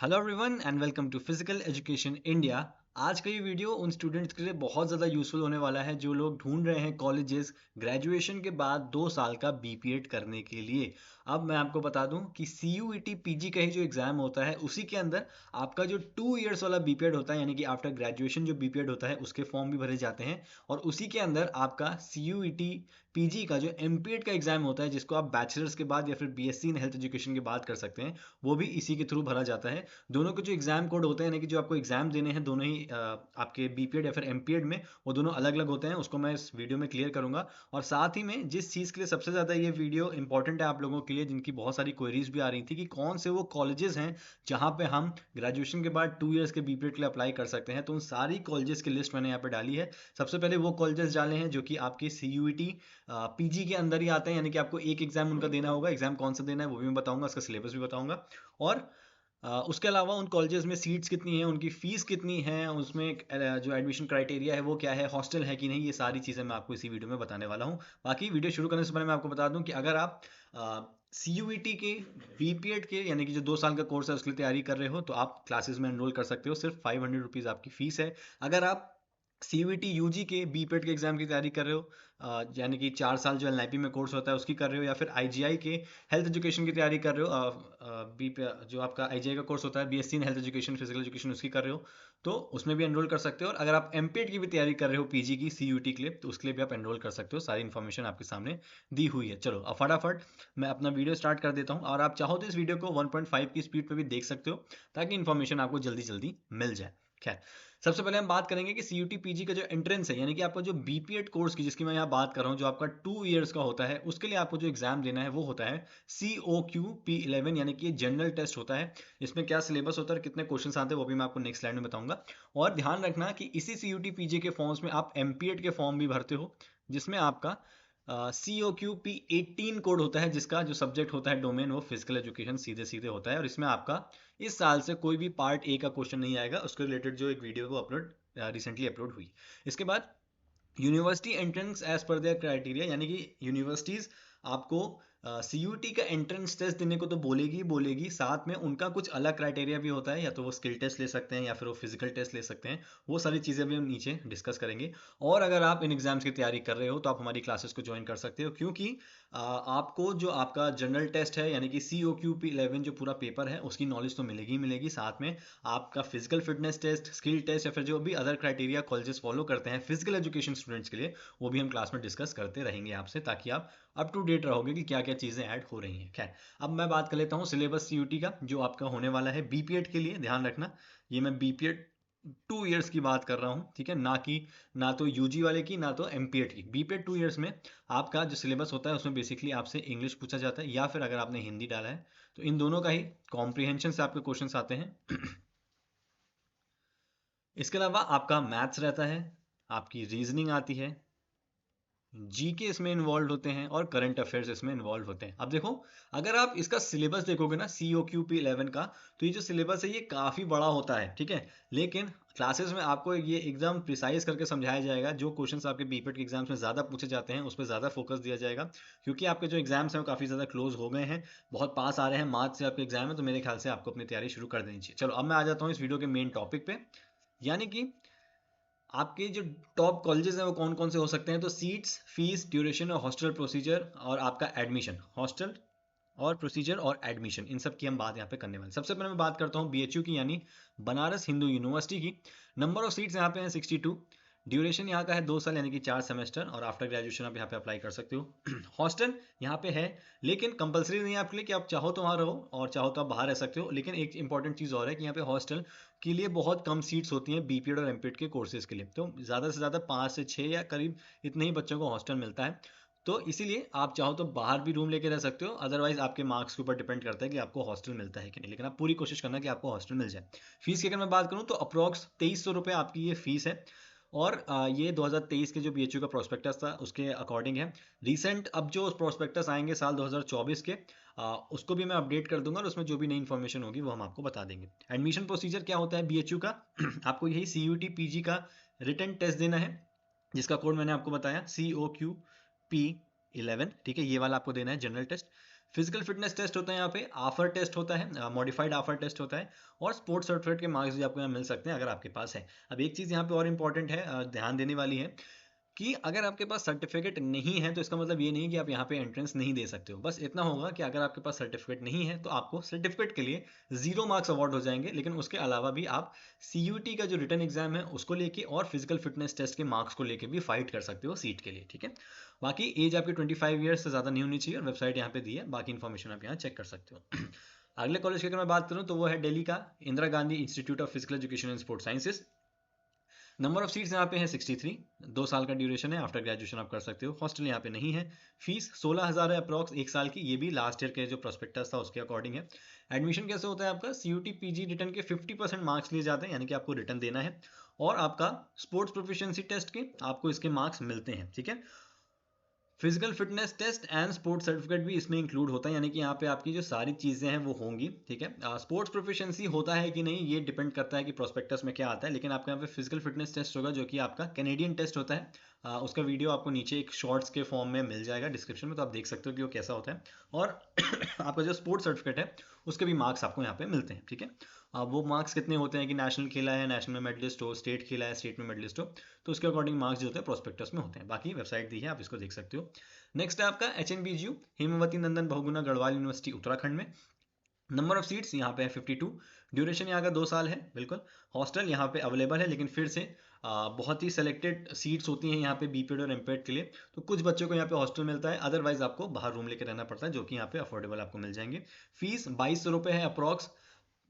Hello everyone and welcome to physical education India. आज का ये वीडियो उन स्टूडेंट्स के लिए बहुत ज़्यादा यूजफुल होने वाला है जो लोग ढूंढ रहे हैं कॉलेजेस ग्रेजुएशन के बाद 2 साल का बीपीएड करने के लिए। अब मैं आपको बता दूं कि सीयूईटी पीजी का ही जो एग्ज़ाम होता है उसी के अंदर आपका जो 2 इयर्स वाला बीपीएड होता है, यानी कि आफ्टर ग्रेजुएशन जो बीपीएड होता है उसके फॉर्म भी भरे जाते हैं। और उसी के अंदर आपका सीयूईटी पीजी का जो एमपीएड का एग्ज़ाम होता है, जिसको आप बैचलर्स के बाद या फिर बीएससी इन हेल्थ एजुकेशन के बाद कर सकते हैं, वो भी इसी के थ्रू भरा जाता है। दोनों के जो एग्जाम कोड होते हैं, यानी कि जो आपको एग्जाम देने हैं, दोनों ही आपके बीपीएड या फिर एमपीएड में, वो दोनों अलग अलग होते हैं। उसको मैं इस वीडियो में क्लियर करूंगा। और साथ ही में जिस चीज़ के लिए सबसे ज़्यादा ये वीडियो इंपॉर्टेंट है आप लोगों के लिए, जिनकी बहुत सारी क्वेरीज भी आ रही थी कि कौन से वो कॉलेजेस हैं जहाँ पे हम ग्रेजुएशन के बाद 2 इयर्स के बीपीएड के लिए अप्लाई कर सकते हैं, तो उन सारी कॉलेजेस की लिस्ट मैंने यहाँ पे डाली है। सबसे पहले वो कॉलेजेस डाले हैं जो कि आपके सीयूईटी पीजी के अंदर ही आते हैं, यानी कि आपको एक एग्जाम उनका देना होगा। एग्जाम कौन सा देना है वो भी मैं बताऊंगा, उसका सिलेबस भी बताऊंगा। और उसके अलावा उन कॉलेजेस में सीट्स कितनी हैं, उनकी फ़ीस कितनी है, उसमें जो एडमिशन क्राइटेरिया है वो क्या है, हॉस्टल है कि नहीं, ये सारी चीज़ें मैं आपको इसी वीडियो में बताने वाला हूँ। बाकी वीडियो शुरू करने से पहले मैं आपको बता दूं कि अगर आप सीयूईटी के बीपीएड के, यानी कि जो 2 साल का कोर्स है उसके लिए तैयारी कर रहे हो, तो आप क्लासेस में एनरोल कर सकते हो। सिर्फ 500 रुपीज़ आपकी फ़ीस है। अगर आप सीयूईटी यूजी के बीपीएड के एग्जाम की तैयारी कर रहे हो, यानी कि 4 साल जो एलआईपी में कोर्स होता है उसकी कर रहे हो, या फिर आईजीआई के हेल्थ एजुकेशन की तैयारी कर रहे हो, जो आपका आईजीआई का कोर्स होता है BSc in health education physical education, उसकी कर रहे हो, तो उसमें भी एनरोल कर सकते हो। और अगर आप एमपीएड की भी तैयारी कर रहे हो पीजी की सीयूईटी के लिए, तो उसके लिए भी आप एनरोल कर सकते हो। सारी इन्फॉर्मेशन आपके सामने दी हुई है। चलो अब फटाफट मैं अपना वीडियो स्टार्ट कर देता हूँ, और आप चाहो तो इस वीडियो को 1.5 की स्पीड पर भी देख सकते हो, ताकि इन्फॉर्मेशन आपको जल्दी जल्दी मिल जाए। खैर, सबसे पहले हम बात करेंगे कि सीयूटी पीजी का जो एंट्रेंस है, यानी कि आपका जो बीपीएड कोर्स की जिसकी मैं यहाँ बात कर रहा हूँ, जो आपका 2 इयर्स का होता है, उसके लिए आपको जो एग्जाम देना है वो होता है COQP11, यानी कि जनरल टेस्ट होता है। इसमें क्या सिलेबस होता है और कितने क्वेश्चन आते हैं वो भी मैं आपको नेक्स्ट स्लाइड में बताऊंगा। और ध्यान रखना कि इसी सीयूटी पीजी के फॉर्म्स में आप एमपीएड के फॉर्म भी भरते हो, जिसमें आपका COQP18 कोड होता है, जिसका जो सब्जेक्ट होता है डोमेन, वो फिजिकल एजुकेशन सीधे सीधे होता है। और इसमें आपका इस साल से कोई भी पार्ट ए का क्वेश्चन नहीं आएगा। उसके रिलेटेड जो एक वीडियो है वो अपलोड रिसेंटली अपलोड हुई। इसके बाद university entrance as per their criteria, यानी कि यूनिवर्सिटीज़ आपको सीयूटी का एंट्रेंस टेस्ट देने को तो बोलेगी ही बोलेगी, साथ में उनका कुछ अलग क्राइटेरिया भी होता है। या तो वो स्किल टेस्ट ले सकते हैं या फिर वो फिजिकल टेस्ट ले सकते हैं। वो सारी चीज़ें भी हम नीचे डिस्कस करेंगे। और अगर आप इन एग्जाम्स की तैयारी कर रहे हो तो आप हमारी क्लासेस को ज्वाइन कर सकते हो, क्योंकि आपको जो आपका जनरल टेस्ट है, यानी कि COQP11 जो पूरा पेपर है, उसकी नॉलेज तो मिलेगी ही मिलेगी। साथ में आपका physical fitness test, skill test, या फिर जो भी अदर क्राइटेरिया कॉलेजेस फॉलो करते हैं फिजिकल एजुकेशन स्टूडेंट्स के लिए, वो भी हम क्लास में डिस्कस करते रहेंगे आपसे, ताकि आप अप टू डेट रहोगे कि क्या क्या चीज़ें ऐड हो रही हैं। खैर, अब मैं बात कर लेता हूँ सिलेबस सीयूटी का जो आपका होने वाला है बीपीएड के लिए। ध्यान रखना, ये मैं बीपीएड 2 इयर्स की बात कर रहा हूँ, ठीक है, ना कि ना तो यूजी वाले की ना तो एमपीएड की। बीपीएड 2 इयर्स में आपका जो सिलेबस होता है उसमें बेसिकली आपसे इंग्लिश पूछा जाता है, या फिर अगर आपने हिंदी डाला है तो इन दोनों का ही कॉम्प्रिहेंशन से आपके क्वेश्चन आते हैं। इसके अलावा आपका मैथ्स रहता है, आपकी रीजनिंग आती है, जीके इसमें इन्वॉल्व होते हैं, और करंट अफेयर्स इसमें इन्वॉल्व होते हैं। अब देखो, अगर आप इसका सिलेबस देखोगे ना COQP11 का, तो ये जो सिलेबस है ये काफ़ी बड़ा होता है, ठीक है। लेकिन क्लासेस में आपको ये एकदम प्रिसाइज करके समझाया जाएगा। जो क्वेश्चंस आपके बीपीएड के एग्जाम्स में ज़्यादा पूछे जाते हैं उस पर ज़्यादा फोकस दिया जाएगा, क्योंकि आपके जो एग्जाम्स हैं वो काफ़ी ज़्यादा क्लोज हो गए हैं, बहुत पास आ रहे हैं, मार्च से आपके एग्जाम है। तो मेरे ख्याल से आपको अपनी तैयारी शुरू कर देनी चाहिए। चलो अब मैं आ जाता हूँ इस वीडियो के मेन टॉपिक पे, यानी कि आपके जो टॉप कॉलेजेस हैं वो कौन कौन से हो सकते हैं। तो सीट्स, फीस, ड्यूरेशन और हॉस्टल प्रोसीजर, और आपका एडमिशन, हॉस्टल और प्रोसीजर और एडमिशन, इन सब की हम बात यहाँ पे करने वाले। सबसे पहले मैं बात करता हूँ बीएचयू की, यानी बनारस हिंदू यूनिवर्सिटी की। नंबर ऑफ सीट्स यहाँ पे हैं 62। ड्यूरेशन यहाँ का है 2 साल, यानी कि 4 सेमेस्टर, और आफ्टर ग्रेजुएशन आप यहाँ पे अप्लाई कर सकते हो। हॉस्टल यहाँ पे है, लेकिन कंपलसरी नहीं है आपके लिए कि आप चाहो तो वहाँ रहो और चाहो तो आप बाहर रह सकते हो। लेकिन एक इंपॉर्टेंट चीज़ और है कि यहाँ पे हॉस्टल के लिए बहुत कम सीट्स होती हैं बीपीएड और एमपीएड के कोर्सेज के लिए। तो ज़्यादा से ज़्यादा 5 से 6 या करीब इतने ही बच्चों को हॉस्टल मिलता है। तो इसीलिए आप चाहो तो बाहर भी रूम लेके रह सकते हो, अदरवाइज आपके मार्क्स के ऊपर डिपेंड करता है कि आपको हॉस्टल मिलता है कि नहीं, लेकिन आप पूरी कोशिश करना कि आपको हॉस्टल मिल जाए। फीस की अगर मैं बात करूँ तो अप्रॉक्स 2300 रुपये आपकी ये फीस है। और ये 2023 के जो बीएचयू का प्रोस्पेक्टस था उसके अकॉर्डिंग है। रिसेंट अब जो प्रोस्पेक्टस आएंगे साल 2024 के, उसको भी मैं अपडेट कर दूंगा, और उसमें जो भी नई इन्फॉर्मेशन होगी वो हम आपको बता देंगे। एडमिशन प्रोसीजर क्या होता है बीएचयू का, आपको यही सीयूटी पीजी का रिटन टेस्ट देना है, जिसका कोड मैंने आपको बताया COQP11, ठीक है, ये वाला आपको देना है general test. Physical fitness test होता है यहाँ पे, आफर टेस्ट होता है, मॉडिफाइड आफर टेस्ट होता है, और स्पोर्ट्स सर्टिफिकेट के मार्क्स भी आपको यहाँ मिल सकते हैं अगर आपके पास है। अब एक चीज़ यहाँ पे और इंपॉर्टेंट है, ध्यान देने वाली है, कि अगर आपके पास सर्टिफिकेट नहीं है तो इसका मतलब ये नहीं कि आप यहाँ पे एंट्रेंस नहीं दे सकते हो। बस इतना होगा कि अगर आपके पास सर्टिफिकेट नहीं है तो आपको सर्टिफिकेट के लिए 0 मार्क्स अवार्ड हो जाएंगे, लेकिन उसके अलावा भी आप CUT का जो रिटन एग्जाम है उसको लेके और फिजिकल फिटनेस टेस्ट के मार्क्स को लेके भी फाइट कर सकते हो सीट के लिए, ठीक है। बाकी एज आपकी 25 ईयर्स से ज़्यादा नहीं होनी चाहिए, और वेबसाइट यहाँ पे दी है, बाकी इन्फॉर्मेशन आप यहाँ चेक कर सकते हो। अगले कॉलेज की अगर मैं बात करूँ तो वो है दिल्ली का Indira Gandhi institute of physical education and sports sciences. Number of seats यहाँ पे है 63, 2 साल का ड्यूरेशन है, आफ्टर ग्रेजुएशन आप कर सकते हो। हॉस्टल यहाँ पे नहीं है। फीस 16,000 है अप्रॉक्स 1 साल की, ये भी लास्ट ईयर के जो प्रोस्पेक्टस था उसके अकॉर्डिंग है। एडमिशन कैसे होता है आपका, CUT PG रिटर्न के 50% मार्क्स लिए जाते हैं, यानी कि आपको रिटर्न देना है, और आपका स्पोर्ट्स प्रोफिशिएंसी टेस्ट के आपको इसके मार्क्स मिलते हैं, ठीक है। Physical fitness test and sports certificate भी इसमें इंक्लूड होता है, यानी कि यहाँ पे आपकी जो सारी चीज़ें हैं वो होंगी, ठीक है। स्पोर्ट्स प्रोफिशिएंसी होता है कि नहीं ये डिपेंड करता है कि प्रोस्पेक्टस में क्या आता है, लेकिन आपका यहाँ पे फिजिकल फिटनेस टेस्ट होगा जो कि आपका कैनेडियन टेस्ट होता है। उसका वीडियो आपको नीचे एक शॉर्ट्स के फॉर्म में मिल जाएगा डिस्क्रिप्शन में, तो आप देख सकते हो कि वो कैसा होता है। और आपका जो स्पोर्ट्स सर्टिफिकेट है उसके भी मार्क्स आपको यहाँ पे मिलते हैं, ठीक है। अब वो मार्क्स कितने होते हैं कि नेशनल खेला है, नेशनल में मेडलिस्ट हो, स्टेट खेला है, स्टेट में मेडलिस्ट हो, तो उसके अकॉर्डिंग मार्क्स जो होते हैं प्रोस्पेक्टस में होते हैं। बाकी वेबसाइट दी है, आप इसको देख सकते हो। नेक्स्ट है आपका HNBGU हेमावती नंदन बहुगुणा गढ़वाल यूनिवर्सिटी उत्तराखंड में। नंबर ऑफ सीट्स यहाँ पे है 52, ड्यूरेशन यहाँ का 2 साल है, बिल्कुल। हॉस्टल यहाँ पे अवेलेबल है, लेकिन फिर से बहुत ही सेलेक्टेड सीट्स होती हैं यहाँ पे बीपीएड और एमपीएड के लिए, तो कुछ बच्चों को यहाँ पे हॉस्टल मिलता है, अदरवाइज आपको बाहर रूम लेके रहना पड़ता है, जो कि यहाँ पे अफोर्डेबल आपको मिल जाएंगे। फीस 2200 रुपये है अप्रॉक्स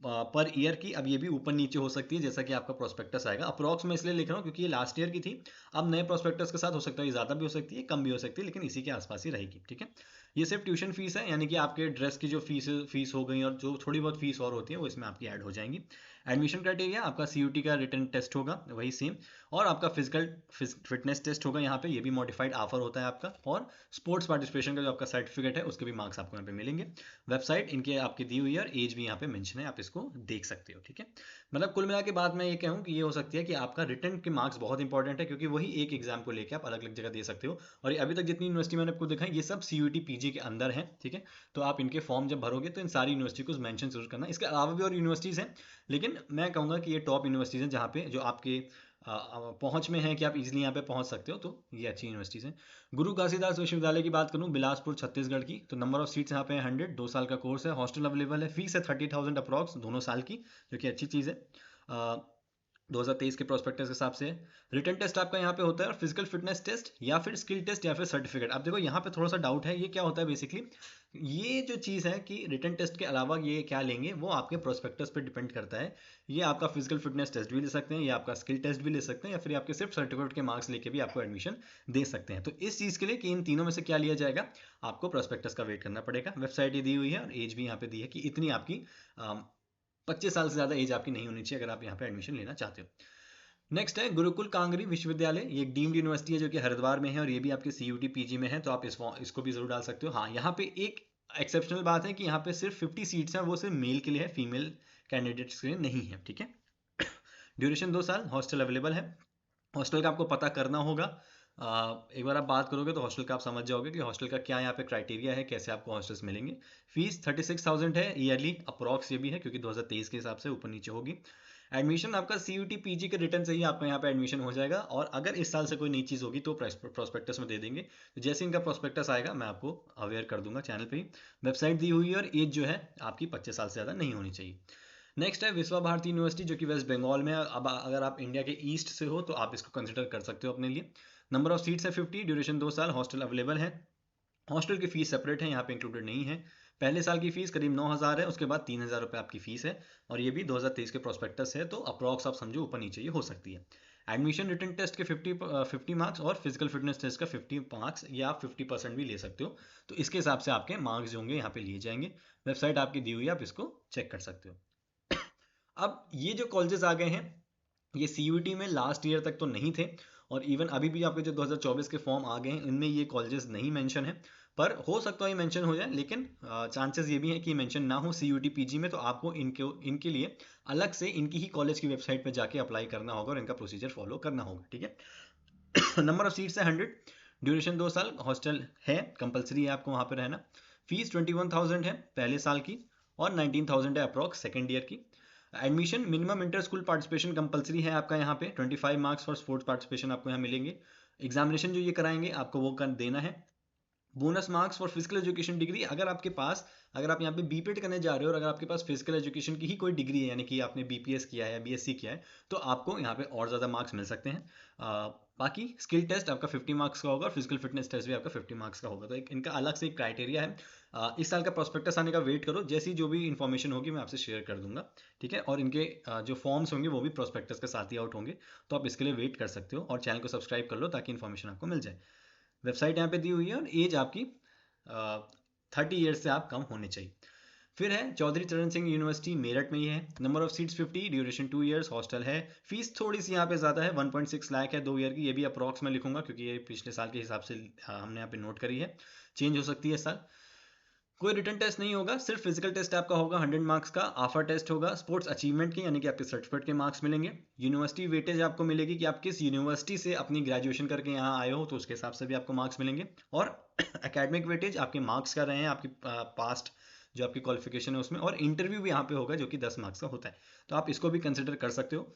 पर ईयर की। अब ये भी ऊपर नीचे हो सकती है जैसा कि आपका प्रोस्पेक्टस आएगा। अप्रॉक्स में इसलिए लिख रहा हूँ क्योंकि ये लास्ट ईयर की थी, अब नए प्रोस्पेक्टस के साथ हो सकता है ये ज़्यादा भी हो सकती है, कम भी हो सकती है, लेकिन इसी के आसपास ही रहेगी, ठीक है। ये सिर्फ ट्यूशन फीस है, यानी कि आपके ड्रेस की जो फीस हो गई और जो थोड़ी बहुत फीस और होती है वो इसमें आपकी ऐड हो जाएंगी। एडमिशन क्राइटेरिया आपका CUT का रिटन टेस्ट होगा वही सेम, और आपका फिजिकल फिटनेस टेस्ट होगा यहाँ पे, ये भी मॉडिफाइड ऑफर होता है आपका, और स्पोर्ट्स पार्टिसिपेशन का जो आपका सर्टिफिकेट है उसके भी मार्क्स आपको यहाँ पे मिलेंगे। वेबसाइट इनके आपकी दी हुई है, और एज भी यहाँ पे मेंशन है, आप इसको देख सकते हो, ठीक है। मतलब कुल मिला के बात मैं ये कहूँ कि ये हो सकती है कि आपका रिटन के मार्क्स बहुत इंपॉर्टेंट है, क्योंकि वही एक एग्जाम को लेकर आप अलग अलग जगह दे सकते हो, और अभी तक जितनी यूनिवर्सिटी मैंने आपको दिखाई ये सब CUT PG के अंदर है, ठीक है। तो आप इनके फॉर्म जब भरोगे तो इन सारी यूनिवर्सिटी को मेंशन जरूर करना। इसके अलावा भी और यूनिवर्सिटीज़ हैं, लेकिन मैं कहूँगा कि ये टॉप यूनिवर्सिटीज़ हैं जहाँ पे जो आपके पहुंच में है कि आप इजीली यहाँ पे पहुंच सकते हो, तो ये अच्छी यूनिवर्सिटीज़ हैं। गुरु घासीदास विश्वविद्यालय की बात करूँ बिलासपुर छत्तीसगढ़ की, तो नंबर ऑफ सीट्स यहाँ पे 100, 2 साल का कोर्स है, हॉस्टल अवेलेबल है, फीस है 30,000 अप्रॉक्स दोनों साल की, जो कि अच्छी चीज़ है। 2023 के प्रोस्पेक्टस के हिसाब से। रिटन टेस्ट आपका यहाँ पे होता है, और फिजिकल फिटनेस टेस्ट या फिर स्किल टेस्ट या फिर सर्टिफिकेट। अब देखो यहाँ पे थोड़ा सा डाउट है, ये क्या होता है बेसिकली, ये जो चीज़ है कि रिटन टेस्ट के अलावा ये क्या लेंगे वो आपके प्रोस्पेक्टस पे डिपेंड करता है। ये आपका फिजिकल फिटनेस टेस्ट भी ले सकते हैं, या आपका स्किल टेस्ट भी ले सकते हैं, या फिर आपके सिर्फ सर्टिफिकेट के मार्क्स लेके भी आपको एडमिशन दे सकते हैं। तो इस चीज़ के लिए कि इन तीनों में से क्या लिया जाएगा, आपको प्रोस्पेक्टस का वेट करना पड़ेगा। वेबसाइट ये दी हुई है, और एज भी यहाँ पे दी है कि इतनी आपकी 25 साल से ज़्यादा एज आपकी नहीं होनी चाहिए अगर आप यहाँ पे एडमिशन लेना चाहते हो। नेक्स्ट है गुरुकुल कांगरी विश्वविद्यालय, ये एक डीम्ड यूनिवर्सिटी है जो कि हरिद्वार में है, और ये भी आपके CUT PG में है, तो आप इसको भी जरूर डाल सकते हो। हाँ, यहाँ पे एक एक्सेप्शनल बात है कि यहाँ पे सिर्फ 50 सीट्स हैं, वो सिर्फ मेल के लिए है, फीमेल कैंडिडेट्स के लिए नहीं है, ठीक है। ड्यूरेशन 2 साल, हॉस्टल अवेलेबल है। हॉस्टल का आपको पता करना होगा, एक बार आप बात करोगे तो हॉस्टल का आप समझ जाओगे कि हॉस्टल का क्या यहाँ पे क्राइटेरिया है, कैसे आपको हॉस्टल्स मिलेंगे। फीस 36,000 है ईयरली अप्रॉक्स, ये भी है क्योंकि 2023 के हिसाब से ऊपर नीचे होगी। एडमिशन आपका CUT PG के रिटर्न से ही आपका यहाँ पे एडमिशन हो जाएगा, और अगर इस साल से कोई नई चीज़ होगी तो प्रोस्पेक्टस में दे देंगे, तो जैसे इनका प्रोस्पेक्टस आएगा मैं आपको अवेयर कर दूंगा चैनल पे ही। वेबसाइट दी हुई है, और एज जो है आपकी 25 साल से ज़्यादा नहीं होनी चाहिए। नेक्स्ट है विश्वा भारती यूनिवर्सिटी, जो कि वेस्ट बंगाल में है। अब अगर आप इंडिया के ईस्ट से हो तो आप इसको कंसिडर कर सकते हो अपने लिए। नंबर ऑफ सीट्स है 50, ड्यूरेशन 2 साल, हॉस्टल अवेलेबल है। हॉस्टल की फीस सेपरेट है, यहाँ पे इंक्लूडेड नहीं है। पहले साल की फीस करीब 9,000 है, उसके बाद 3,000 रुपये आपकी फीस है, और ये भी 2023 के प्रोस्पेक्टस है, तो अप्रॉक्स आप समझो ऊपर नीचे ये हो सकती है। एडमिशन रिटन टेस्ट के 50 मार्क्स, और फिजिकल फिटनेस टेस्ट का 50 मार्क्स, या आप 50% भी ले सकते हो, तो इसके हिसाब से आपके मार्क्स जो होंगे यहाँ पे लिए जाएंगे। वेबसाइट आपकी दी हुई है, आप इसको चेक कर सकते हो। अब ये जो कॉलेजेस आ गए हैं ये CUT में लास्ट ईयर तक तो नहीं थे, और इवन अभी भी आपके जो 2024 के फॉर्म आ गए हैं इनमें ये कॉलेजेस नहीं मेंशन है, पर हो सकता है ये मेंशन हो जाए, लेकिन चांसेस ये भी हैं कि मेंशन ना हो CUT PG में, तो आपको इनके लिए अलग से इनकी ही कॉलेज की वेबसाइट पर जाके अप्लाई करना होगा, और इनका प्रोसीजर फॉलो करना होगा, ठीक है। नंबर ऑफ सीट्स है 100, ड्यूरेशन 2 साल, हॉस्टल है, कंपलसरी है आपको वहाँ पर रहना। फीस 21,000 है पहले साल की और 19,000 है अप्रॉक्स सेकेंड ईयर की। Admission minimum inter school participation compulsory है आपका यहाँ पे, 25 मार्क्स फॉर स्पोर्ट्स पार्टिसिपेशन आपको यहाँ मिलेंगे। एग्जामिनेशन जो ये कराएंगे आपको वो कर देना है। Bonus marks for physical education degree, अगर आप यहाँ पे बीपीएड करने जा रहे हो और अगर आपके पास फिजिकल एजुकेशन की ही कोई डिग्री है, यानी कि आपने बीपीएस किया है या बीएससी किया है, तो आपको यहाँ पे और ज़्यादा मार्क्स मिल सकते हैं। बाकी स्किल टेस्ट आपका 50 मार्क्स का होगा और फिजिकल फिटनेस टेस्ट भी आपका 50 मार्क्स का होगा। तो इनका अलग से एक क्राइटेरिया है। इस साल का प्रोस्पेक्टस आने का वेट करो, जैसी जो भी इन्फॉर्मेशन होगी मैं आपसे शेयर कर दूंगा, ठीक है। और इनके जो फॉर्म्स होंगे वो भी प्रोस्पेक्टस के साथ ही आउट होंगे, तो आप इसके लिए वेट कर सकते हो और चैनल को सब्सक्राइब कर लो ताकि इन्फॉर्मेशन आपको मिल जाए। वेबसाइट यहाँ पे दी हुई है और एज आपकी 30 ईयर्स से आप कम होने चाहिए। फिर है चौधरी चरण सिंह यूनिवर्सिटी मेरठ में ही है। Number of seats 50, duration 2 years, hostel है। फीस थोड़ी सी यहाँ पे ज़्यादा है, 1.6 लाख है 2 ईयर की। ये भी अप्रॉक्स में लिखूंगा क्योंकि ये पिछले साल के हिसाब से हमने यहाँ पे नोट करी है, चेंज हो सकती है इस साल। कोई रिटर्न टेस्ट नहीं होगा, सिर्फ फिजिकल टेस्ट आपका होगा 100 मार्क्स का। आफर टेस्ट होगा स्पोर्ट्स अचीवमेंट के, यानी कि आपके सर्टिफिकेट के मार्क्स मिलेंगे। यूनिवर्सिटी वेटेज आपको मिलेगी कि आप किस यूनिवर्सिटी से अपनी ग्रेजुएशन करके यहाँ आए हो, तो उसके हिसाब से भी आपको मार्क्स मिलेंगे। और एकेडमिक वेटेज आपके मार्क्स का रहे हैं, आपकी पास्ट जो आपकी क्वालिफिकेशन है उसमें। और इंटरव्यू भी यहाँ पे होगा जो कि 10 मार्क्स का होता है, तो आप इसको भी कंसिडर कर सकते हो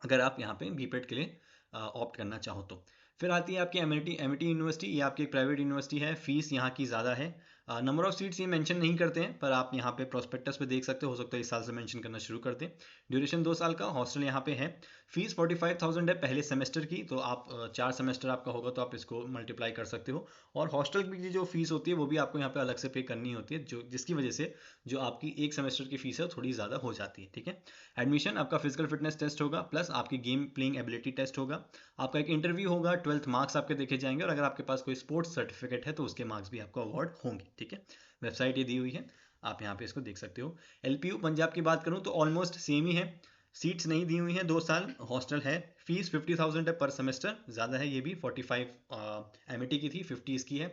अगर आप यहाँ पे बीपेड के लिए ऑप्ट करना चाहो तो। फिर आती है आपकी एमिटी यूनिवर्सिटी, ये आपकी एक प्राइवेट यूनिवर्सिटी है। फीस यहाँ की ज़्यादा है। नंबर ऑफ सीट्स ये मेंशन नहीं करते हैं, पर आप यहाँ पे प्रोस्पेक्टस पे देख सकते हो सकता है इस साल से मेंशन करना शुरू कर दें। ड्यूरेशन 2 साल का, हॉस्टल यहाँ पे है। फीस 45,000 है पहले सेमेस्टर की, तो आप 4 सेमेस्टर आपका होगा तो आप इसको मल्टीप्लाई कर सकते हो। और हॉस्टल की जो फीस होती है वो भी आपको यहाँ पे अलग से पे करनी होती है, जो जिसकी वजह से जो आपकी एक सेमेस्टर की फीस है थोड़ी ज़्यादा हो जाती है, ठीक है। एडमिशन आपका फिजिकल फिटनेस टेस्ट होगा, प्लस आपकी गेम प्लेइंग एबिलिटी टेस्ट होगा। आपका एक इंटरव्यू होगा, 12th मार्क्स आपके देखे जाएंगे और अगर आपके पास कोई स्पोर्ट्स सर्टिफिकेट है तो उसके मार्क्स भी आपको अवार्ड होंगे, ठीक है। वेबसाइट ये दी हुई है, आप यहाँ पे इसको देख सकते हो। एलपीयू पंजाब की बात करूँ तो ऑलमोस्ट सेम ही है। सीट्स नहीं दी हुई हैं 2 साल, हॉस्टल है। फीस 50,000 है पर सेमेस्टर, ज़्यादा है ये भी, 45 एमिटी की थी, 50 इसकी है।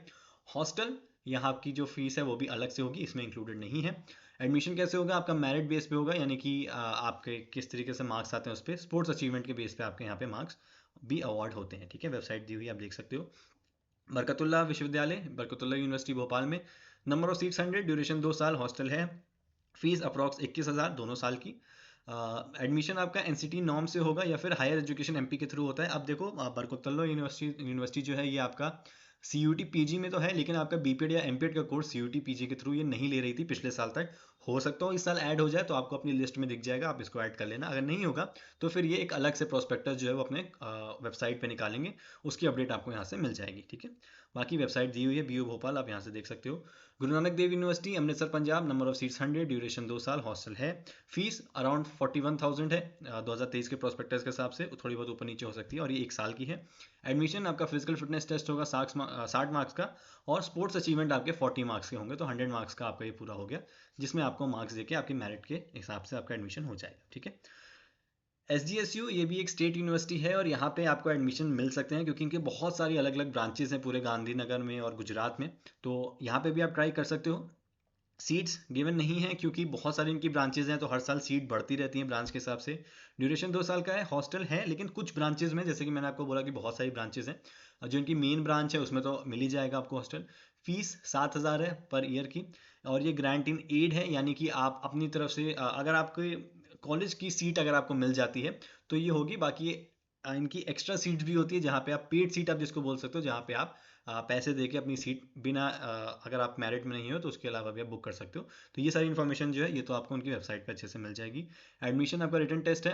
हॉस्टल यहाँ आपकी जो फीस है वो भी अलग से होगी, इसमें इंक्लूडेड नहीं है। एडमिशन कैसे होगा, आपका मेरिट बेस पे होगा, यानी कि आपके किस तरीके से मार्क्स आते हैं उस पर, स्पोर्ट्स अचीवमेंट के बेस पे आपके यहाँ पे मार्क्स भी अवार्ड होते हैं, ठीक है। वेबसाइट दी हुई है, आप देख सकते हो। बरकतुल्ला विश्वविद्यालय, बरकतुल्ला यूनिवर्सिटी भोपाल में। नंबर ऑफ सीट्स 100, ड्यूरेशन 2 साल, हॉस्टल है। फीस अप्रॉक्स 21,000 दोनों साल की। एडमिशन आपका एनसीटी नॉर्म से होगा या फिर हायर एजुकेशन एमपी के थ्रू होता है। अब देखो बरकतुल्ला यूनिवर्सिटी जो है ये आपका सीयूटी पीजी में तो है, लेकिन आपका बीपीएड या एमपीएड का कोर्स सीयूटी पीजी के थ्रू ये नहीं ले रही थी पिछले साल तक। हो सकता हो इस साल ऐड हो जाए तो आपको अपनी लिस्ट में दिख जाएगा, आप इसको ऐड कर लेना। अगर नहीं होगा तो फिर ये एक अलग से प्रोस्पेक्टस जो है वो अपने वेबसाइट पे निकालेंगे, उसकी अपडेट आपको यहाँ से मिल जाएगी, ठीक है। बाकी वेबसाइट दी हुई है बीयू भोपाल, आप यहाँ से देख सकते हो। Guru Nanak Dev university Amritsar Punjab, number of seats 100, duration 2 साल, हॉस्टल है। फीस अराउंड 41,000 है 2023 के प्रोस्पेक्टस के हिसाब से, थोड़ी बहुत ऊपर नीचे हो सकती है और ये 1 साल की है। एडमिशन आपका फिजिकल फिटनेस टेस्ट होगा 60 मार्क्स का और स्पोर्ट्स अचीवमेंट आपके 40 मार्क्स के होंगे, तो 100 मार्क्स का आपका ये पूरा हो गया, जिसमें आपको मार्क्स देके आपकी मेरिट के हिसाब से आपका एडमिशन हो जाएगा, ठीक है। SDSU ये भी एक स्टेट यूनिवर्सिटी है और यहाँ पे आपको एडमिशन मिल सकते हैं क्योंकि इनके बहुत सारी अलग अलग ब्रांचेस हैं पूरे गांधीनगर में और गुजरात में, तो यहाँ पे भी आप ट्राई कर सकते हो। सीट्स गिवन नहीं है क्योंकि बहुत सारी इनकी ब्रांचेज हैं, तो हर साल सीट बढ़ती रहती हैं ब्रांच के हिसाब से। ड्यूरेशन 2 साल का है, हॉस्टल है, लेकिन कुछ ब्रांचेज में, जैसे कि मैंने आपको बोला कि बहुत सारी ब्रांचेज हैं, जो इनकी मेन ब्रांच है उसमें तो मिल ही जाएगा आपको हॉस्टल। फीस 7,000 है पर ईयर की और ये ग्रांट इन एड है, यानी कि आप अपनी तरफ से अगर आपके कॉलेज की सीट अगर आपको मिल जाती है तो ये होगी। बाकी इनकी एक्स्ट्रा सीट्स भी होती है जहाँ पे आप पेड सीट आप जिसको बोल सकते हो, जहाँ पे आप पैसे देके अपनी सीट बिना अगर आप मेरिट में नहीं हो तो उसके अलावा भी आप बुक कर सकते हो। तो ये सारी इन्फॉर्मेशन जो है ये तो आपको उनकी वेबसाइट पर अच्छे से मिल जाएगी। एडमिशन आपका रिटन टेस्ट है,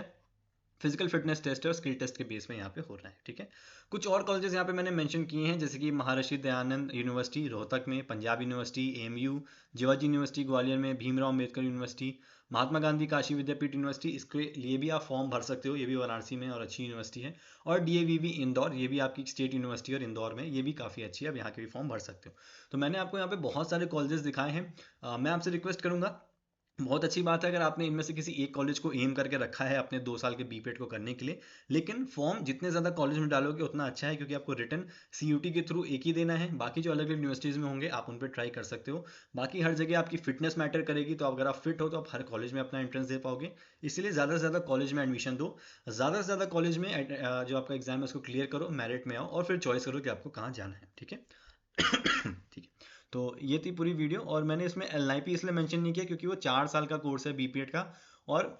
फिजिकल फिटनेस टेस्ट है और स्किल टेस्ट के बेस में यहाँ पे हो रहा है, ठीक है। कुछ और कॉलेजेस यहाँ पे मैंने मेंशन किए हैं, जैसे कि महर्षि दयानंद यूनिवर्सिटी रोहतक में, Punjab university, MU, Jiwaji university Gwalior में, भीमराव अम्बेडकर यूनिवर्सिटी, महात्मा गांधी काशी विद्यापीठ यूनिवर्सिटी, इसके लिए भी आप फॉर्म भर सकते हो, ये भी वाराणसी में और अच्छी यूनिवर्सिटी है। और डीएवीवी इंदौर, ये भी आपकी स्टेट यूनिवर्सिटी और इंदौर में, ये भी काफ़ी अच्छी है, आप यहाँ के भी फॉर्म भर सकते हो। तो मैंने आपको यहाँ पे बहुत सारे कॉलेजेस दिखाए हैं। मैं आपसे रिक्वेस्ट करूँगा, बहुत अच्छी बात है अगर आपने इनमें से किसी एक कॉलेज को एम करके रखा है अपने 2 साल के बीपेड को करने के लिए, लेकिन फॉर्म जितने ज़्यादा कॉलेज में डालोगे उतना अच्छा है क्योंकि आपको रिटर्न सीयूटी के थ्रू एक ही देना है। बाकी जो अलग अलग यूनिवर्सिटीज़ में होंगे आप उन पर ट्राई कर सकते हो। बाकी हर जगह आपकी फिटनेस मैटर करेगी, तो अगर आप फिट हो तो आप हर कॉलेज में अपना एंट्रेंस दे पाओगे। इसलिए ज़्यादा से ज़्यादा कॉलेज में एडमिशन दो, ज़्यादा से ज़्यादा कॉलेज में जो आपका एग्जाम है उसको क्लियर करो, मेरिट में आओ और फिर चॉइस करो कि आपको कहाँ जाना है, ठीक है। ठीक है, तो ये थी पूरी वीडियो, और मैंने इसमें LNIP इसलिए मेंशन नहीं किया क्योंकि वो 4 साल का कोर्स है BPED का। और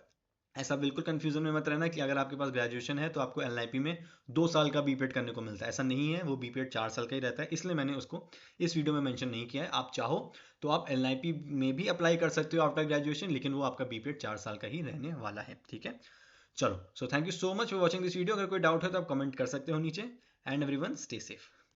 ऐसा बिल्कुल कंफ्यूजन में मत रहना कि अगर आपके पास ग्रेजुएशन है तो आपको LNIP में 2 साल का BPED करने को मिलता है, ऐसा नहीं है। वो BPED 4 साल का ही रहता है, इसलिए मैंने उसको इस वीडियो में मेंशन नहीं किया है। आप चाहो तो आप LNIP में भी अप्लाई कर सकते हो आफ्टर ग्रेजुएशन, लेकिन वो आपका BPED 4 साल का ही रहने वाला है, ठीक है। चलो, so thank you so much for watching this video. अगर कोई डाउट है तो आप कमेंट कर सकते हो नीचे। And everyone stay safe.